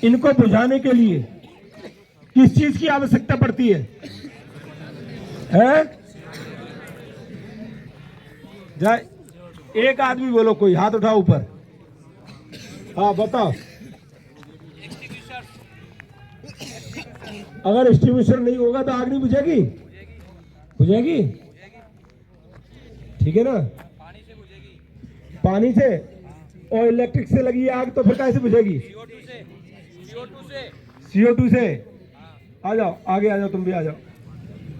इनको बुझाने के लिए किस चीज की आवश्यकता पड़ती है? जाए एक आदमी बोलो, कोई हाथ उठाओ ऊपर। हाँ बताओ। अगर एक्सटिंग्विशर नहीं होगा तो आग नहीं बुझेगी? बुझेगी, ठीक है ना? पानी से और इलेक्ट्रिक से लगी आग तो फिर कैसे बुझेगी? CO2 से। आ जाओ आगे, आ जाओ, तुम भी आ जाओ।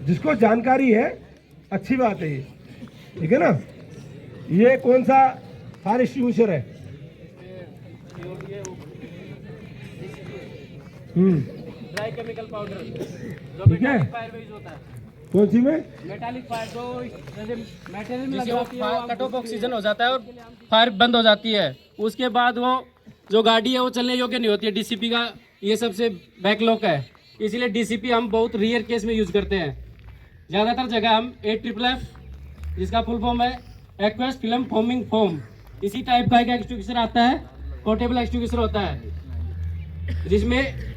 जिसको जानकारी है अच्छी बात है ये, ठीक है ना? ये कौन सा फायर एक्सटिंग्विशर है? ड्राई केमिकल पाउडर, जो ठीक है। फायर में यूज होता है। कौन सी में? मेटालिक फायर, जो जैसे मटेरियल में लगाती है, कट ऑफ ऑक्सीजन हो जाता है और फायर बंद हो जाती है। उसके बाद वो जो गाड़ी है वो चलने योग्य नहीं होती है। डीसीपी का ये सबसे बैकलॉक है, इसीलिए डीसीपी हम बहुत रेयर केस में यूज करते हैं। ज़्यादातर जगह हम AFFF, जिसका फुल फॉर्म है एक्वस फिल्म फोमिंग फोम, इसी टाइप का एक एक्सटिंग्विशर आता है, पोर्टेबल एक्सटिंग्विशर होता है, जिसमें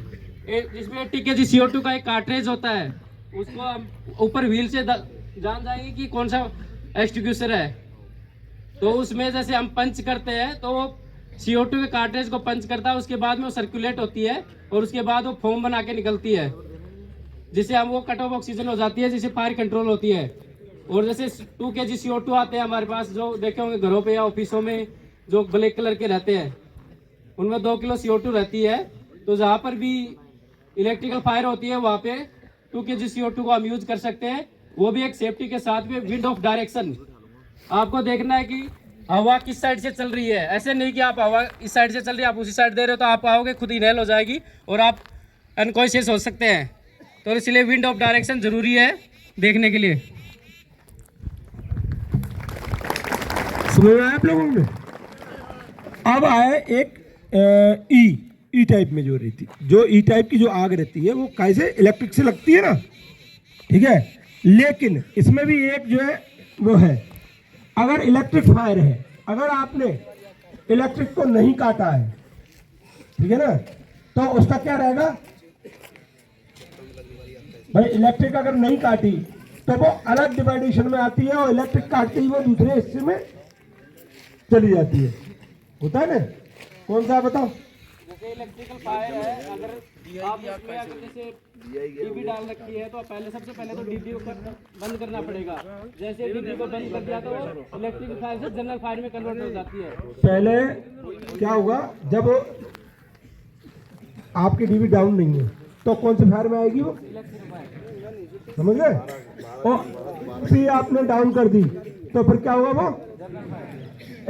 80 kg CO2 का एक कार्ट्रेज होता है। उसको हम ऊपर व्हील से जान जाएंगे कि कौन सा एक्सटिंग्विशर है। तो उसमें जैसे हम पंच करते हैं तो वो CO2 के कार्ट्रेज को पंच करता है, उसके बाद में वो सर्कुलेट होती है और उसके बाद वो फोम बना के निकलती है, जिससे हम वो कट ऑफ ऑक्सीजन हो जाती है, जिससे फायर कंट्रोल होती है। और जैसे 2 kg CO2 आते हैं हमारे पास, जो देखे होंगे घरों पे या ऑफिसों में, जो ब्लैक कलर के रहते हैं, उनमें 2 किलो CO2 रहती है। तो जहाँ पर भी इलेक्ट्रिकल फायर होती है वहाँ पे 2 kg CO2 को हम यूज कर सकते हैं, वो भी एक सेफ्टी के साथ में। विंड ऑफ डायरेक्शन, आपको देखना है कि हवा किस साइड से चल रही है। ऐसे नहीं कि आप हवा इस साइड से चल रही है, आप उसी साइड दे रहे हो तो आप आओगे खुद इनहेल हो जाएगी और आप अनकॉन्शियस हो सकते हैं। तो इसलिए विंड ऑफ डायरेक्शन जरूरी है देखने के लिए। समझ में आया आप लोगों में? अब आए एक ई टाइप में जो रहती, जो ई टाइप की जो आग रहती है वो कैसे इलेक्ट्रिक से लगती है ना, ठीक है? लेकिन इसमें भी एक जो है वो है, अगर इलेक्ट्रिक फायर है, अगर आपने इलेक्ट्रिक को नहीं काटा है, ठीक है ना, तो उसका क्या रहेगा भाई? इलेक्ट्रिक अगर नहीं काटी तो वो अलग डिवाइडेशन में आती है और इलेक्ट्रिक काटते ही वो दूसरे हिस्से में चली जाती है। होता है ना? कौन सा बताओ? जैसे इलेक्ट्रिकल फायर है, अगर आप उसमें अगर जैसे डीबी डाल रखी है तो पहले सबसे पहले तो डीबी को बंद करना पड़ेगा। जैसे डीबी को बंद कर दिया तो इलेक्ट्रिकल फायर से जनरल फायर में कन्वर्ट हो जाती है। पहले क्या होगा, जब आपकी डीबी डाउन नहीं है तो कौन से फायर में आएगी वो? समझ गए? और फिर आपने डाउन कर दी तो फिर क्या होगा वो?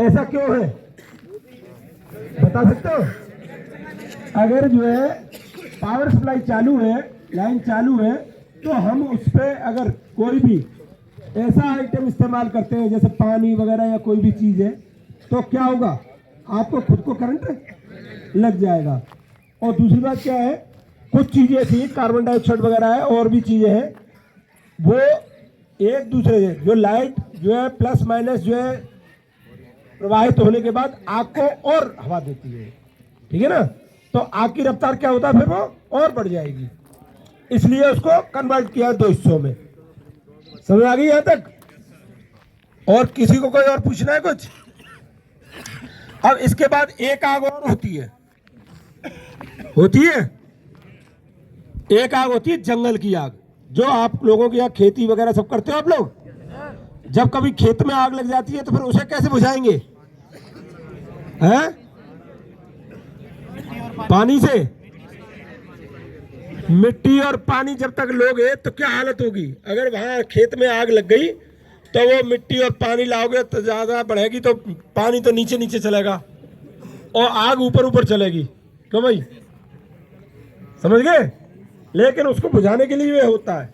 ऐसा क्यों है बता सकते हो? अगर जो है पावर सप्लाई चालू है, लाइन चालू है, तो हम उस पर अगर कोई भी ऐसा आइटम इस्तेमाल करते हैं जैसे पानी वगैरह या कोई भी चीज़ है, तो क्या होगा? आपको खुद को करंट लग जाएगा। और दूसरी बात क्या है, कुछ चीज़ें ऐसी कार्बन डाइऑक्साइड वगैरह है और भी चीज़ें हैं, वो एक दूसरे से जो लाइट जो है प्लस माइनस जो है प्रवाहित होने के बाद आग को और हवा देती है, ठीक है ना? तो आग की रफ्तार क्या होता है, फिर वो और बढ़ जाएगी। इसलिए उसको कन्वर्ट किया 2 हिस्सों में। समझ आ गई यहां तक? और किसी को कोई और पूछना है कुछ? अब इसके बाद एक आग और होती है एक आग होती है जंगल की आग, जो आप लोगों के यहाँ खेती वगैरह सब करते हो आप लोग। जब कभी खेत में आग लग जाती है तो फिर उसे कैसे बुझाएंगे? हैं? पानी से। मिट्टी और पानी जब तक लोगे तो क्या हालत होगी? अगर वहां खेत में आग लग गई तो वो मिट्टी और पानी लाओगे तो ज्यादा बढ़ेगी, तो पानी तो नीचे नीचे चलेगा और आग ऊपर ऊपर चलेगी। क्यों भाई? समझ गए? लेकिन उसको बुझाने के लिए ये होता है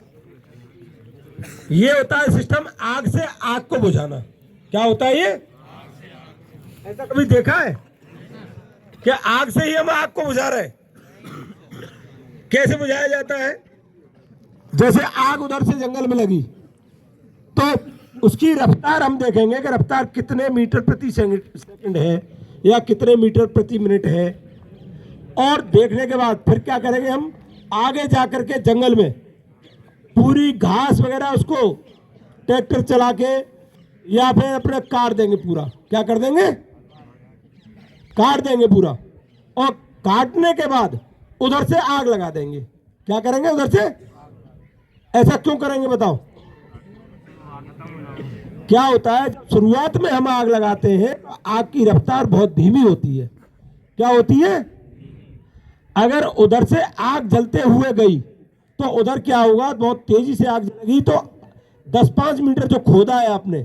सिस्टम, आग से आग को बुझाना। क्या होता है ये? ऐसा कभी देखा है कि आग से ही हम आग को बुझा रहे हैं? कैसे बुझाया जाता है? जैसे आग उधर से जंगल में लगी तो उसकी रफ्तार हम देखेंगे कि रफ्तार कितने मीटर प्रति सेकंड है या कितने मीटर प्रति मिनट है, और देखने के बाद फिर क्या करेंगे हम, आगे जाकर के जंगल में पूरी घास वगैरह उसको ट्रैक्टर चला के या फिर अपने काट देंगे पूरा। क्या कर देंगे? काट देंगे पूरा। और काटने के बाद उधर से आग लगा देंगे। क्या करेंगे? उधर से। ऐसा क्यों करेंगे बताओ? क्या होता है, शुरुआत में हम आग लगाते हैं, आग की रफ्तार बहुत धीमी होती है। क्या होती है? अगर उधर से आग जलते हुए गई तो उधर क्या होगा, बहुत तेजी से आग जलेगी, तो 10-5 मीटर जो खोदा है आपने,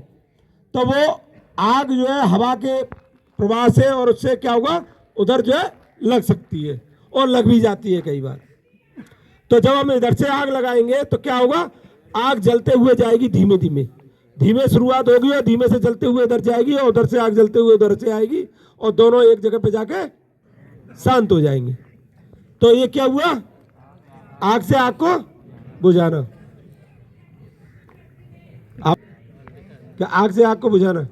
तो वो आग जो है हवा के प्रवाह से और उससे क्या होगा, उधर जो है लग सकती है और लग भी जाती है कई बार। तो जब हम इधर से आग लगाएंगे तो क्या होगा, आग जलते हुए जाएगी धीमे धीमे, धीमे शुरुआत होगी और धीमे से जलते हुए इधर जाएगी और उधर से आग जलते हुए उधर से आएगी और दोनों एक जगह पे जाके शांत हो जाएंगे। तो ये क्या हुआ, आग से आग को बुझाना। आप क्या आग से आग को बुझाना,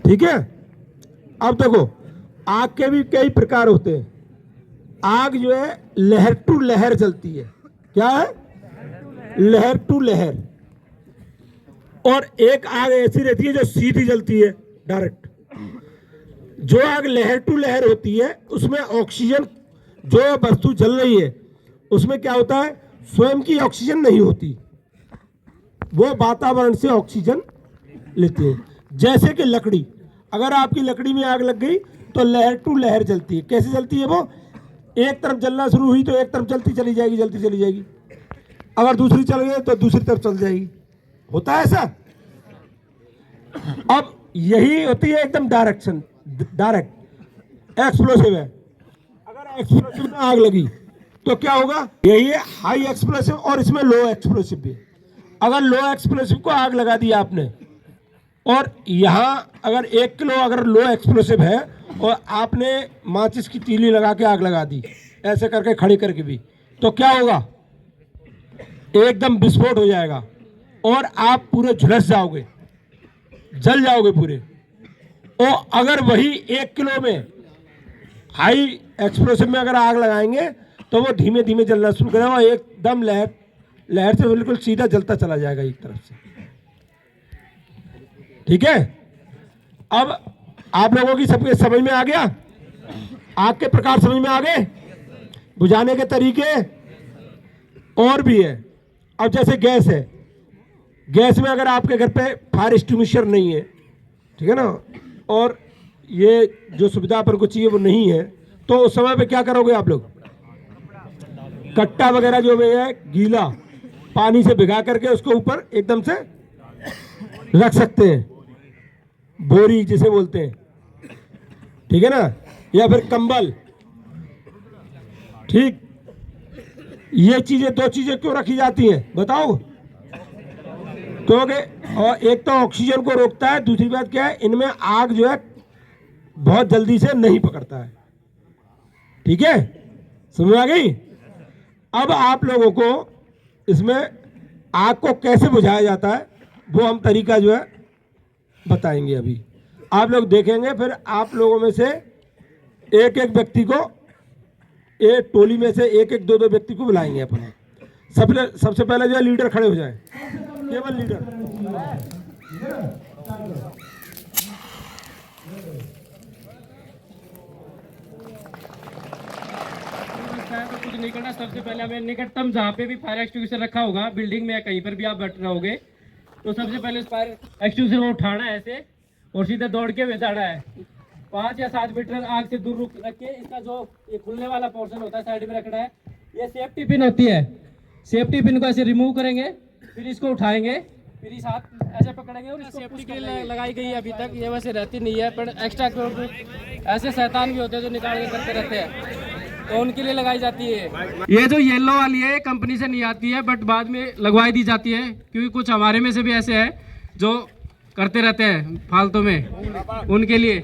ठीक है। अब देखो, आग के भी कई प्रकार होते हैं। आग जो है लहर टू लहर चलती है। क्या है? लहर टू लहर। और एक आग ऐसी रहती है जो सीधी जलती है, डायरेक्ट। जो आग लहर टू लहर होती है उसमें ऑक्सीजन, जो वस्तु जल रही है उसमें क्या होता है, स्वयं की ऑक्सीजन नहीं होती, वो वातावरण से ऑक्सीजन लेती है। जैसे कि लकड़ी, अगर आपकी लकड़ी में आग लग गई तो लहर टू लहर जलती है। कैसे जलती है वो? एक तरफ जलना शुरू हुई तो एक तरफ जलती चली जाएगी, जलती चली जाएगी। अगर दूसरी चल गई तो दूसरी तरफ चल जाएगी। होता है ऐसा। अब यही होती है एकदम डायरेक्शन, डायरेक्ट एक्सप्लोसिव है। अगर एक्सप्लोसिव में आग लगी तो क्या होगा, यही है हाई एक्सप्लोसिव और इसमें लो एक्सप्लोसिव भी। अगर लो एक्सप्लोसिव को आग लगा दी आपने और यहाँ अगर 1 किलो अगर लो एक्सप्लोसिव है और आपने माचिस की तीली लगा के आग लगा दी, ऐसे करके खड़ी करके भी, तो क्या होगा, एकदम विस्फोट हो जाएगा और आप पूरे झुलस जाओगे, जल जाओगे पूरे। और अगर वही 1 किलो में हाई एक्सप्लोसिव में अगर आग लगाएंगे तो वो धीमे धीमे जलना शुरू करेगा, एकदम लहर से बिल्कुल सीधा जलता चला जाएगा एक तरफ से। ठीक है। अब आप लोगों की सबके समझ में आ गया, आग के प्रकार समझ में आ गए, बुझाने के तरीके और भी है। अब जैसे गैस है, गैस में अगर आपके घर पे फायर एक्सटिंग्विशर नहीं है, ठीक है ना, और ये जो सुविधा पर को चाहिए वो नहीं है, तो उस समय पे क्या करोगे आप लोग, कट्टा वगैरह जो भी है गीला पानी से भिगा करके उसको ऊपर एकदम से रख सकते हैं, बोरी जिसे बोलते हैं, ठीक है ना, या फिर कंबल। ठीक, ये चीजें, 2 चीजें क्यों रखी जाती हैं बताओ? क्योंकि और एक तो ऑक्सीजन को रोकता है, दूसरी बात क्या है, इनमें आग जो है बहुत जल्दी से नहीं पकड़ता है। ठीक है, समझ आ गई? अब आप लोगों को इसमें आग को कैसे बुझाया जाता है वो हम तरीका जो है बताएंगे। अभी आप लोग देखेंगे, फिर आप लोगों में से एक एक व्यक्ति को, एक टोली में से एक एक 2-2 व्यक्ति को बुलाएंगे अपन। सबसे पहले जो है लीडर खड़े हो जाए, केवल लीडर। तो कुछ नहीं करना, सबसे पहले हमें निकटतम जहाँ पे भी फायर एक्सटिंग्विशर रखा होगा, बिल्डिंग में या कहीं पर भी आप बैठ रहोगे, तो सबसे पहले उस फायर एक्सटिंग्विशर को उठाना है ऐसे और सीधे दौड़ के जाना है। 5 या 7 मीटर आग से दूर रख के, इसका जो ये खुलने वाला पोर्शन होता है साइड में रखना है। ये सेफ्टी पिन होती है, सेफ्टी पिन को ऐसे रिमूव करेंगे, फिर इसको उठाएंगे, फिर इस हाथ ऐसे पकड़ेंगे और सेफ्टी के लिए लगाई गई है अभी तक, ये वैसे रहती नहीं है, पर एक्स्ट्रा ऐसे शैतान भी होते हैं जो निकाल के करते रहते हैं, तो उनके लिए लगाई जाती है। ये जो येलो वाली है कंपनी से नहीं आती है, बट बाद में लगवाई दी जाती है, क्योंकि कुछ हमारे में से भी ऐसे है जो करते रहते हैं फालतू में, उनके लिए।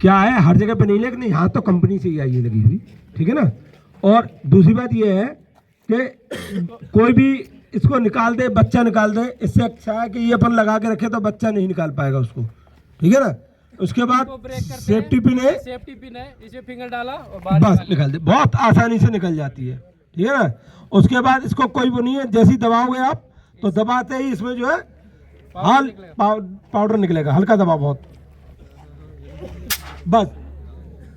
क्या है, हर जगह पे नहीं, लेकिन यहाँ तो कंपनी से ही आई है लगी हुई, ठीक है ना। और दूसरी बात ये है कि कोई भी इसको निकाल दे, बच्चा निकाल दे, इससे अच्छा है कि ये अपन लगा के रखे तो बच्चा नहीं निकाल पाएगा उसको, ठीक है ना। उसके बाद इसको ब्रेक करते सेफ्टी पिन है, सेफ्टी पिन है, इसे फिंगर डाला और बाहर बस निकाल निकाल दे, बहुत आसानी से निकल जाती है। ठीक है ना। उसके बाद इसको कोई वो नहीं है, जैसे ही दबाओगे आप तो दबाते ही इसमें जो है हाल पाउडर निकलेगा, हल्का दबाव बहुत, बस।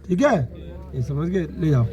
ठीक है, ये समझ गए, ले जाओ।